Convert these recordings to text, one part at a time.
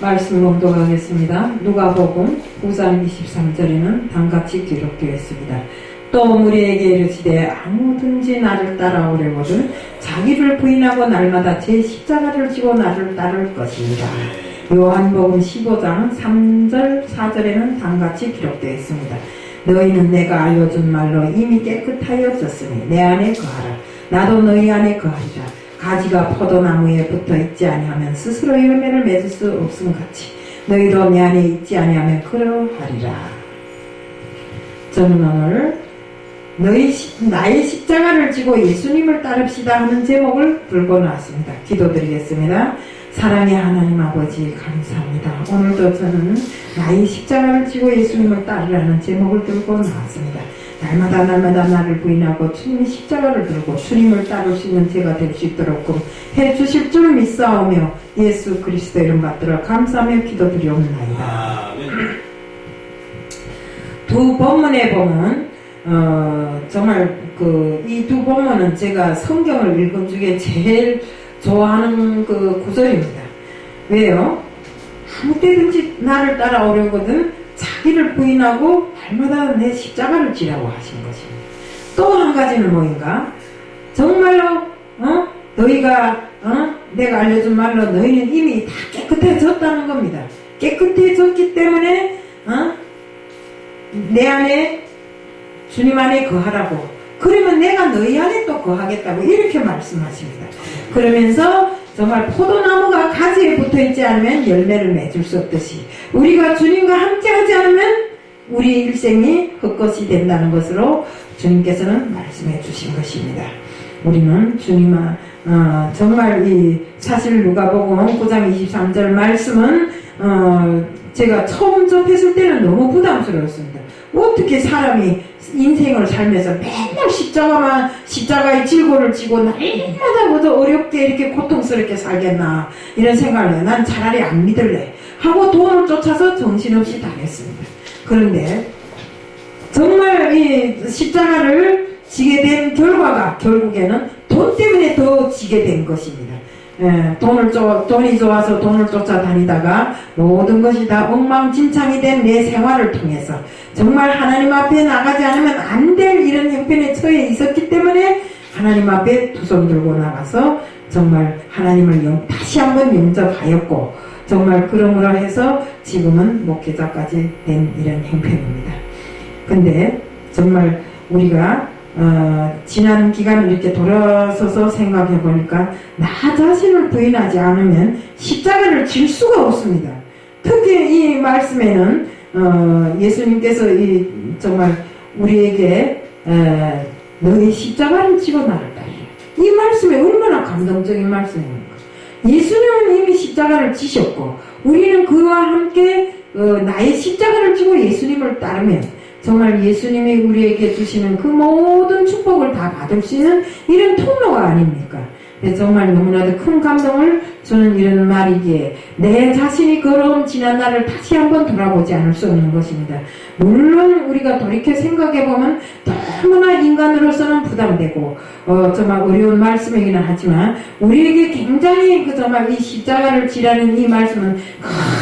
말씀 봉독하겠습니다. 누가복음 9장 23절에는 다음같이 기록되어 있습니다. 또 무리에게 이르시되 아무든지 나를 따라오려거든 자기를 부인하고 날마다 제 십자가를 지고 나를 따를 것입니다. 요한복음 15장 3절 4절에는 다음같이 기록되어 있습니다. 너희는 내가 알려준 말로 이미 깨끗하여졌으니 내 안에 거하라. 나도 너희 안에 거하리라. 가지가 포도나무에 붙어 있지 아니하면 스스로 열매를 맺을 수 없음 같이 너희도 내 안에 있지 아니하면 그러하리라. 저는 오늘 나의 십자가를 지고 예수님을 따릅시다 하는 제목을 들고 나왔습니다. 기도드리겠습니다. 사랑의 하나님 아버지 감사합니다. 오늘도 저는 나의 십자가를 지고 예수님을 따르라는 제목을 들고 나왔습니다. 날마다 나를 부인하고 주님의 십자가를 들고 주님을 따를 수 있는 제가 될 수 있도록 해주실 줄 믿사오며 예수 그리스도 이름 받들어 감사하며 기도드리옵나이다. 두 본문에 보면 정말 이 두 본문은 제가 성경을 읽은 중에 제일 좋아하는 구절입니다. 왜요? 아무 때든지 나를 따라오려거든 자기를 부인하고 날마다 내 십자가를 지라고 하신 것입니다. 또 한 가지는 뭐인가? 정말로 너희가 내가 알려준 말로 너희는 이미 다 깨끗해졌다는 겁니다. 깨끗해졌기 때문에 내 안에 주님 안에 거하라고. 그러면 내가 너희 안에 또 거하겠다고 이렇게 말씀하십니다. 그러면서 정말 포도나무가 가지에 붙어있지 않으면 열매를 맺을 수 없듯이 우리가 주님과 함께하지 않으면 우리 일생이 헛것이 된다는 것으로 주님께서는 말씀해 주신 것입니다. 우리는 정말 사실 누가복음 9장 23절 말씀은 제가 처음 접했을 때는 너무 부담스러웠습니다. 어떻게 사람이 인생을 살면서 맨날 십자가의 질고를 지고 날마다 그저 어렵게 이렇게 고통스럽게 살겠나 이런 생각을 해요. 난 차라리 안 믿을래 하고 돈을 쫓아서 정신없이 다녔습니다. 그런데 정말 이 십자가를 지게 된 결과가 결국에는 돈 때문에 더 지게 된 것입니다. 돈이 좋아서 돈을 쫓아다니다가 모든 것이 다 엉망진창이 된 내 생활을 통해서 정말 하나님 앞에 나가지 않으면 안 될 이런 형편에 처해 있었기 때문에 하나님 앞에 두 손 들고 나가서 정말 하나님을 다시 한번 영접하였고 정말 그러므로 해서 지금은 목회자까지 된 이런 형편입니다. 근데 정말 우리가 지난 기간을 이렇게 돌아서서 생각해 보니까 나 자신을 부인하지 않으면 십자가를 질 수가 없습니다. 특히 이 말씀에는 예수님께서 정말 우리에게 너희 십자가를 지고 나를 따르라. 이 말씀이 얼마나 감동적인 말씀입니까? 예수님은 이미 십자가를 지셨고 우리는 그와 함께 나의 십자가를 지고 예수님을 따르면 정말 예수님이 우리에게 주시는 그 모든 축복을 다 받을 수 있는 이런 통로가 아닙니까? 정말 너무나도 큰 감동을 주는 이런 말이기에 내 자신이 걸어온 지난 날을 다시 한번 돌아보지 않을 수 없는 것입니다. 물론 우리가 돌이켜 생각해보면 너무나 인간으로서는 부담되고 정말 어려운 말씀이기는 하지만 우리에게 굉장히 정말 이 십자가를 지라는 이 말씀은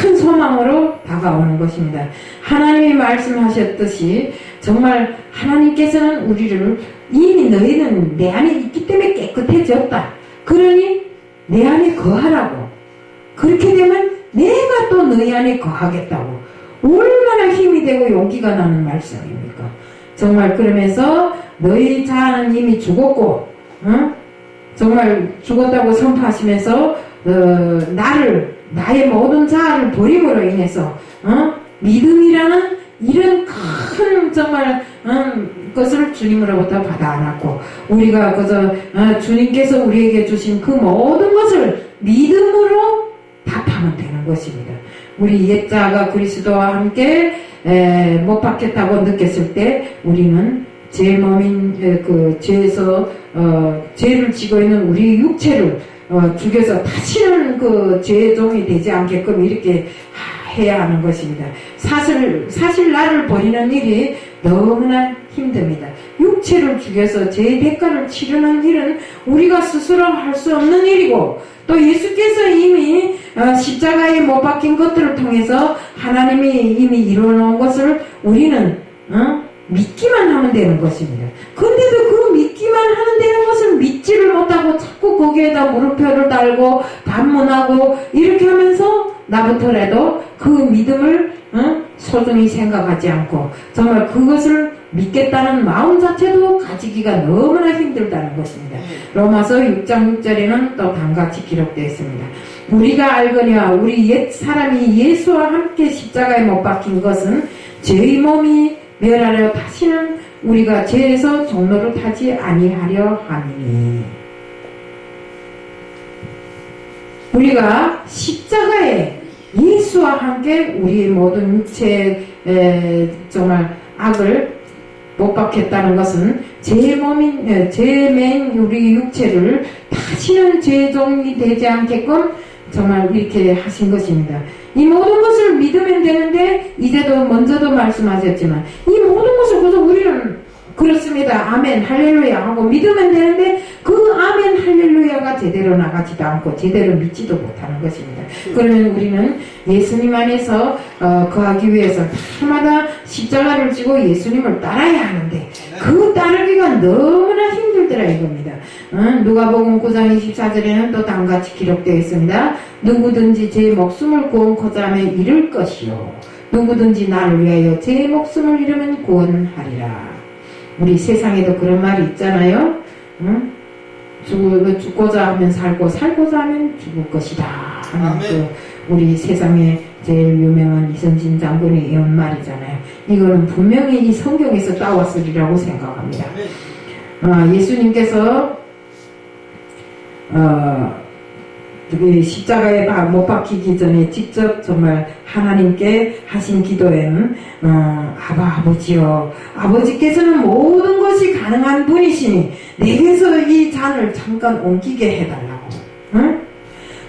큰 소망으로 다가오는 것입니다. 하나님이 말씀하셨듯이 정말 하나님께서는 우리를 이미 너희는 내 안에 있기 때문에 깨끗해졌다. 그러니 내 안에 거하라고. 그렇게 되면 내가 또 너희 안에 거하겠다고. 얼마나 힘이 되고 용기가 나는 말씀입니까? 정말 그러면서 너희 자아는 이미 죽었고 정말 죽었다고 선포하시면서 나의 모든 자아를 버림으로 인해서 믿음이라는 이런 큰 정말 것을 주님으로부터 받아 안았고 우리가 그저 주님께서 우리에게 주신 그 모든 것을 믿음으로 답하면 되는 것입니다. 우리 옛자가 그리스도와 함께 못 박혔다고 느꼈을 때 우리는 제 몸인 죄에서 죄를 지고 있는 우리 육체를 죽여서 다시는 그 죄의 종이 되지 않게끔 이렇게 해야 하는 것입니다. 사실 나를 버리는 일이 너무나 힘듭니다. 육체를 죽여서 제 대가를 치르는 일은 우리가 스스로 할 수 없는 일이고, 또 예수께서 이미 십자가에 못 박힌 것들을 통해서 하나님이 이미 이루어놓은 것을 우리는 믿기만 하면 되는 것입니다. 근데도 그 믿기만 하면 되는 것을 믿지를 못하고 자꾸 거기에다 물음표를 달고 반문하고 이렇게 하면서 나부터라도 그 믿음을 소중히 생각하지 않고 정말 그것을 믿겠다는 마음 자체도 가지기가 너무나 힘들다는 것입니다. 로마서 6장 6절에는 또 다음같이 기록되어 있습니다. 우리가 알거니와 우리 옛 사람이 예수와 함께 십자가에 못 박힌 것은 죄의 몸이 멸하려 다시는 우리가 죄에서 종로를 타지 아니하려 함이니. 우리가 십자가에 예수와 함께 우리 모든 육체의 정말 악을 못 박혔다는 것은 죄맨 우리 육체를 다시는 죄종이 되지 않게끔 정말 이렇게 하신 것입니다. 이 모든 것을 믿으면 되는데, 이제도 먼저도 말씀하셨지만 이 모든 것을 그래서 우리는 그렇습니다. 아멘 할렐루야 하고 믿으면 되는데 그 아멘 할렐루야가 제대로 나가지도 않고 제대로 믿지도 못하는 것입니다. 그러면 우리는 예수님 안에서 거하기 위해서 날마다 십자가를 지고 예수님을 따라야 하는데 그 따르기가 너무나 힘들더라 이겁니다. 누가복음 9장 24절에는 또 다음같이 기록되어 있습니다. 누구든지 제 목숨을 구원코자 하며 잃을 것이요 누구든지 나를 위하여 제 목숨을 잃으면 구원하리라. 우리 세상에도 그런 말이 있잖아요. 죽고자 하면 살고 살고자 하면 죽을 것이다 하는 그 우리 세상에 제일 유명한 이선진 장군의 이런 말이잖아요. 이거는 분명히 이 성경에서 따왔으리라고 생각합니다. 예수님께서 십자가에 못 박히기 전에 직접 정말 하나님께 하신 기도에는 아버지요, 아버지께서는 모든 것이 가능한 분이시니 내게서 이 잔을 잠깐 옮기게 해달라고.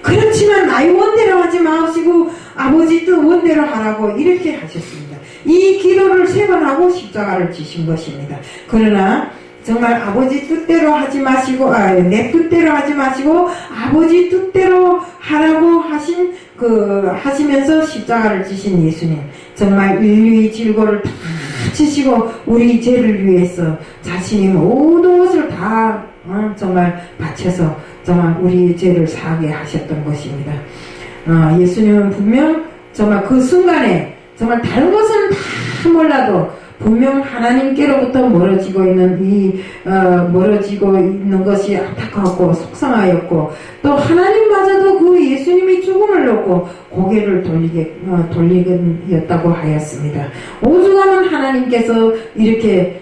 그렇지만 나의 원대로 하지 마시고 아버지 뜻 원대로 하라고 이렇게 하셨습니다. 이 기도를 3번 하고 십자가를 지신 것입니다. 그러나 정말 아버지 뜻대로 하지 마시고, 내 뜻대로 하지 마시고, 아버지 뜻대로 하라고 하시면서 십자가를 지신 예수님. 정말 인류의 질고를 다 지시고, 우리 죄를 위해서 자신이 모든 것을 다, 정말 바쳐서, 정말 우리 죄를 사하게 하셨던 것입니다. 예수님은 분명, 정말 그 순간에, 정말 다른 것은 다 몰라도, 분명 하나님께로부터 멀어지고 있는 것이 안타까웠고 속상하였고 또 하나님마저도 그 예수님이 죽음을 놓고 고개를 돌리겠다고 하였습니다. 오죽하면 하나님께서 이렇게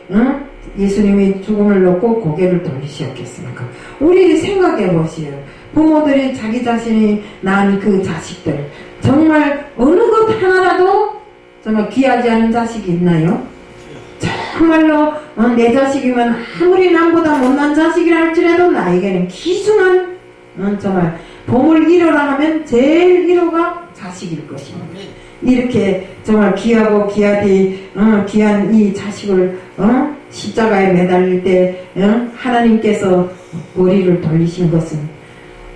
예수님이 죽음을 놓고 고개를 돌리셨겠습니까? 우리 생각해 보시오. 부모들이 자기 자신이 낳은 그 자식들 정말 어느 것 하나라도 정말 귀하지 않은 자식이 있나요? 정말로 내 자식이면 아무리 남보다 못난 자식이라 할지라도 나에게는 귀중한 정말 보물 1호라 하면 제일 1호가 자식일 것입니다. 이렇게 정말 귀하고 귀한 이 자식을 십자가에 매달릴 때 하나님께서 머리를 돌리신 것은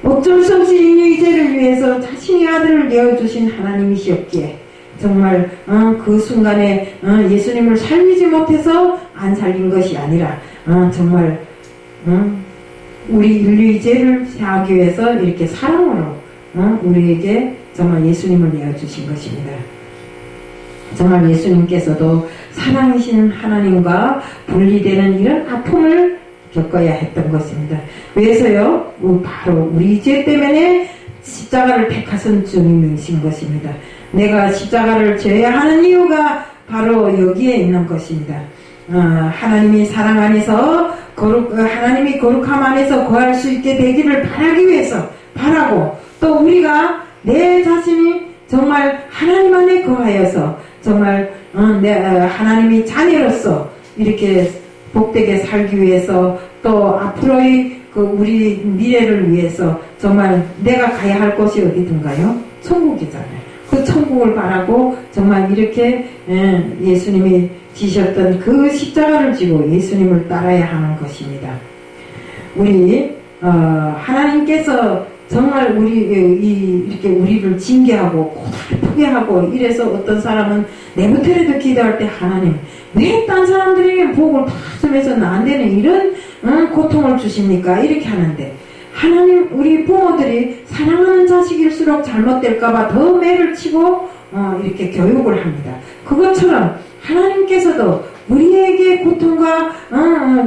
어쩔 수 없이 인류의 죄를 위해서 자신의 아들을 내어주신 하나님이시었기에 정말 그 순간에 예수님을 살리지 못해서 안 살린 것이 아니라 정말 우리 인류의 죄를 사하기 위해서 이렇게 사랑으로 우리에게 정말 예수님을 내어주신 것입니다. 정말 예수님께서도 사랑이신 하나님과 분리되는 이런 아픔을 겪어야 했던 것입니다. 왜서요? 바로 우리 죄 때문에 십자가를 택하신 주님이신 것입니다. 내가 십자가를 져야 하는 이유가 바로 여기에 있는 것입니다. 하나님이 사랑 안에서 하나님이 거룩함 안에서 거할 수 있게 되기를 바라기 위해서 바라고 또 우리가 내 자신이 정말 하나님 안에 거하여서 정말 하나님이 자녀로서 이렇게 복되게 살기 위해서 또 앞으로의 우리 미래를 위해서 정말 내가 가야 할 곳이 어디든가요? 천국이잖아요. 그 그 천국을 바라고 정말 이렇게 예수님이 지셨던 그 십자가를 지고 예수님을 따라야 하는 것입니다. 우리 하나님께서 정말 이렇게 우리를 징계하고 고달프게 하고 이래서 어떤 사람은 내부터라도 기도할 때 하나님 왜 딴 사람들에게 복을 다 주면서 나한테는 이런 고통을 주십니까? 이렇게 하는데 하나님 우리 부모들이 사랑하는 자식일수록 잘못될까봐 더 매를 치고 이렇게 교육을 합니다. 그것처럼 하나님께서도 우리에게 고통과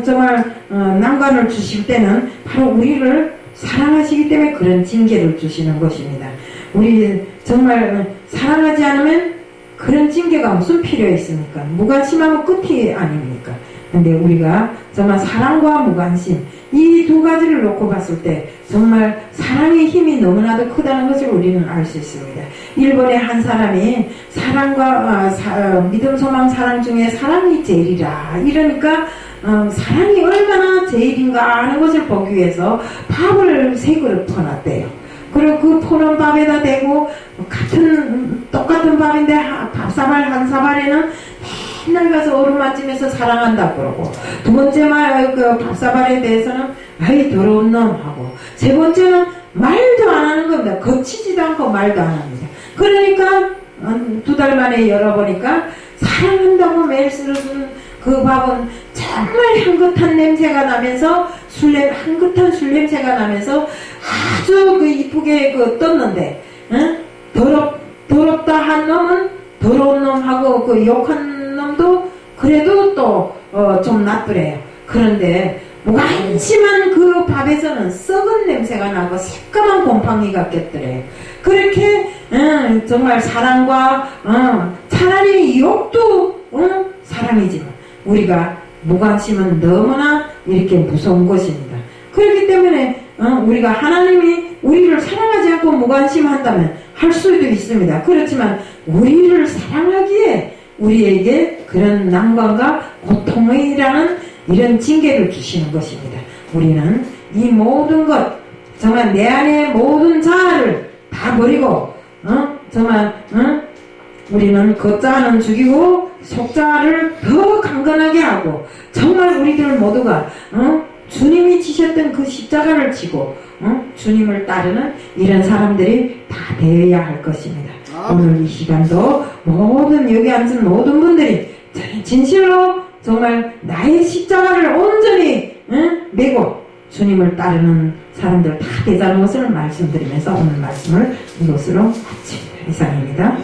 정말 난관을 주실 때는 바로 우리를 사랑하시기 때문에 그런 징계를 주시는 것입니다. 우리 정말 사랑하지 않으면 그런 징계가 무슨 필요 있습니까? 무관심하면 끝이 아닙니까? 근데 우리가 정말 사랑과 무관심 이 두 가지를 놓고 봤을 때 정말 사랑의 힘이 너무나도 크다는 것을 우리는 알 수 있습니다. 일본의 한 사람이 사랑과 믿음, 소망, 사랑 중에 사랑이 제일이라 이러니까 사랑이 얼마나 제일인가 하는 것을 보기 위해서 밥을 3그릇 퍼놨대요. 그리고 그 퍼놓은 밥에다 대고 똑같은 밥인데 밥사발 한 사발에는 맨날 가서 얼음만 찜해서 사랑한다고 그러고 두 번째 그 밥사발에 대해서는 아이 더러운 놈 하고 세 번째는 말도 안 하는 겁니다. 거치지도 않고 말도 안 합니다. 그러니까 2달 만에 열어보니까 사랑한다고 매일 쓸어준 그 밥은 정말 향긋한 냄새가 나면서 향긋한 술 냄새가 나면서 아주 그 이쁘게 떴는데 더럽다 한 놈은 더러운 놈하고 그 욕한 놈도 그래도 또 좀 낫더래요. 그런데 무관심한 그 밥에서는 썩은 냄새가 나고 새까만 곰팡이가 꼈더래요. 그렇게 정말 사랑과 차라리 욕도 사랑이지만 우리가 무관심은 너무나 이렇게 무서운 것입니다. 그렇기 때문에 우리가 하나님이 우리를 사랑하지 않고 무관심한다면 할 수도 있습니다. 그렇지만 우리를 사랑하기에 우리에게 그런 난관과 고통이라는 이런 징계를 주시는 것입니다. 우리는 이 모든 것 정말 내 안에 모든 자아를 다 버리고 정말 우리는 겉자아는 죽이고 속자아를 더 강건하게 하고 정말 우리들 모두가 주님이 지셨던 그 십자가를 지고 주님을 따르는 이런 사람들이 다 되어야 할 것입니다. 오늘 이 시간도 모든 여기 앉은 모든 분들이 진실로 정말 나의 십자가를 온전히 메고 주님을 따르는 사람들 다 되자는 것을 말씀드리면서 오늘 말씀을 이것으로 마칩니다. 이상입니다.